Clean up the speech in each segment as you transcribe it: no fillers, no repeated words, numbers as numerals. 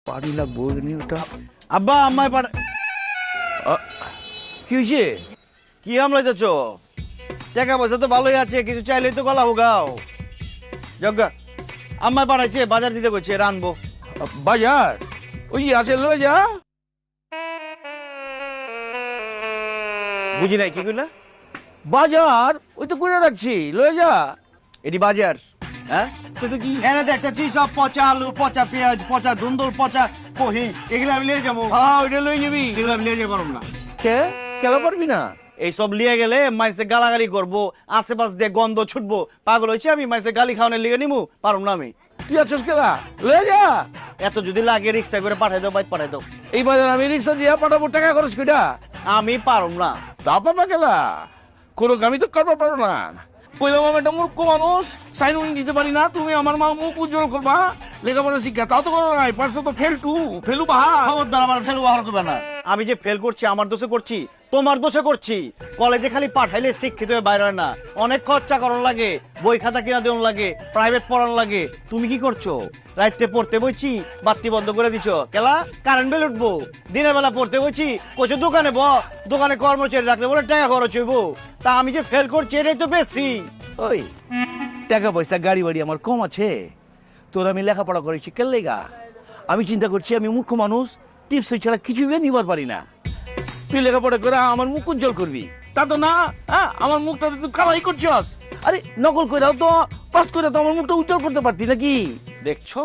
পানি লাগবো ওটা। আব্বা আম্মায় পাঠ কি হয়েছে? কি হামলা যাচ্ছ? টাকা পয়সা তো ভালোই আছে, কিছু চাইলেই তো গলা হোগাও। যজ্ঞা আম্মায় পাঠাইছে, বাজার দিতে করছে, রানবো। বাজার ওই আছে লয়ে যা। বুঝি নাই কি কইলা? বাজার ওই তো করে রাখছি, লয়ে যা। এটি বাজার? হ্যাঁ কি এনে দেখতেছি সব পচা আলু, পচা পেঁয়াজ, পচা ধুন্দুল, পচা কহি, এগুলো আমি লিয়ে যাবো। হ্যাঁ ওইটা লয়ে যাবি। এগুলো আমি লিয়ে যাবো না। কেন পারবি না? এইসব লিয়ে গেলে মাইসে গালাগালি করবো, আশেপাশ দিয়ে গন্ধ ছুটবো। পাগল হয়েছে আমি, মাইসে গালি খাওয়ানোর লিগে নিমু, পারুম না আমি। তুই আছিস কেলা, লয়ে যা। এত যদি লাগে রিক্সা করে পাঠাই দাও, বাইক পাঠাই দাও। এই বাজার আমি রিক্সা দিয়া পাঠাবো, টাকা খরচ কইটা। আমি পারুম না। তা পারবা কেলা, কোনো কামই তো করবা পারো না। কইলাম আমি একটা মূর্খ মানুষ, সাইন দিতে পারি না, তুমি আমার মা মুখ উজ্জ্বল করবা, লেখাপড়া শিক্ষা তাও তো করো নাই, পারছো তো ফেলু বাহা। খবরদার আমার ফেল বাহার করবে না। আমি যে ফেল করছি আমার দোষে করছি, তোমার দোষে করছি। কলেজে খালি পাঠাইলে শিক্ষিত হয়ে বাইরে হয় না, অনেক খরচা করার লাগে, বই খাতা কিনা দেওয়ার লাগে, প্রাইভেট পড়ার লাগে। তুমি কি করছো? রাত্রে পড়তে বইছি, বাতি বন্ধ করে দিছো, কেলা কারেন্ট বিল উঠবো। দিনের বেলা পড়তে বইছি, কোচে দোকানে দোকানে কর্মচারী রাখলে বলে টাকা খরচ হইবো। তা আমি যে ফেল করছি এটাই তো বেশি। ওই টাকা পয়সা গাড়ি বাড়ি আমার কম আছে, তোর আমি লেখাপড়া করেছি কেন লেগা? আমি চিন্তা করছি আমি মূর্খ মানুষ, টিপস ছাড়া কিছুই নিবার পারি না। তুই লেখাপড়া করে আমার মুখ উজ্জ্বল করবি, তা তো না। হ্যাঁ আমার মুখটা তুই কালাই করছস। আরে নকল কইরাও তো পাস করে তো আমার মুখটা উজ্জ্বল করতে পারতি নাকি? দেখছো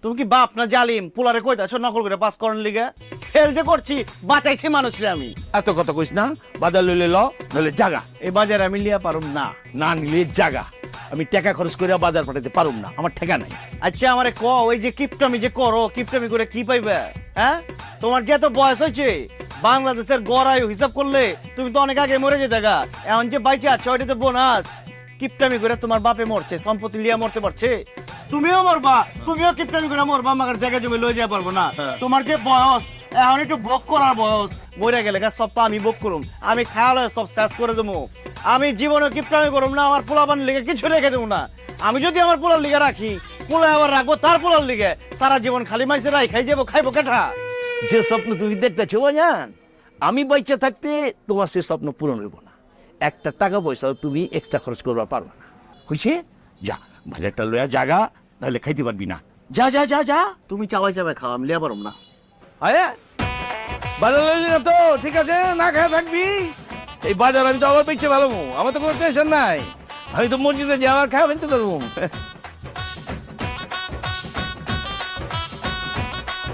তুমি কি বাপ না জালিম? পোলারে কইতাছো নকল করে পাস করার লিগে? ফেল যে করছি, বাঁচাইছি মানুষরে আমি। এত কথা কইস না, বাজার লইলে ল, নইলে জাগা। এই বাজারে আমি লিয়া পারুম না। না নিলে জাগা। আমি টাকা খরচ করে বাজার পাঠাতে পারুম না, আমার ঠেকা নাই। আচ্ছা আমারে ক, ওই যে কিপটামি যে করো, কিপটামি করে কি পাইবে? হ্যাঁ তোমার যে এত বয়স হয়েছে, বাংলাদেশের গড় আয়ু হিসাব করলে তুমি তো অনেক আগে মরে যেতে গা। এখন যে বাইচে আছো ওইটা তো বোনাস। কিপটামি করে তোমার বাপে মরছে, সম্পত্তি লিয়া মরতে পারছে, তুমিও মরবা। তুমিও কিপটামি করে মরবা, আমার জায়গা জমি লয়ে যাওয়া পারবো না। তোমার যে বয়স, এখন একটু ভোগ করার বয়স। মরে গেলে সব তো আমি ভোগ করুম, আমি খাওয়ালে সব শেষ করে দেবো। আমি জীবনে কিপটামি করুম না, আমার পোলাবান লিগে কিছু রেখে দেবো না। আমি যদি আমার পোলার লিগে রাখি, পোলায় আবার রাখবো তার পোলার লিগে, সারা জীবন খালি মাইসে রাই খাই যাবো, খাইবো কেঠা। যে স্বপ্ন তুমি দেখতেছো বাজান, আমি বাইচা থাকতে তোমার সে স্বপ্ন পূরণ হইব না। একটা টাকা পয়সাও তুমি এক্সট্রা খরচ করবা পারবা না, বুঝছে? যা বাজারটা লইয়া জাগা, নাহলে খাইতে পারবি না। যা যা যা যা। তুমি চাওয়াই চাবে খাও, আমি লিয়া পারুম না। আরে বাজার লইলি না তো ঠিক আছে, না খায় থাকবি। এই বাজার আমি তো আবার বেঁচে ভালো, আমার তো কোনো টেনশন নাই। আমি তো মসজিদে যাওয়ার খাওয়া ফেলতে পারবো।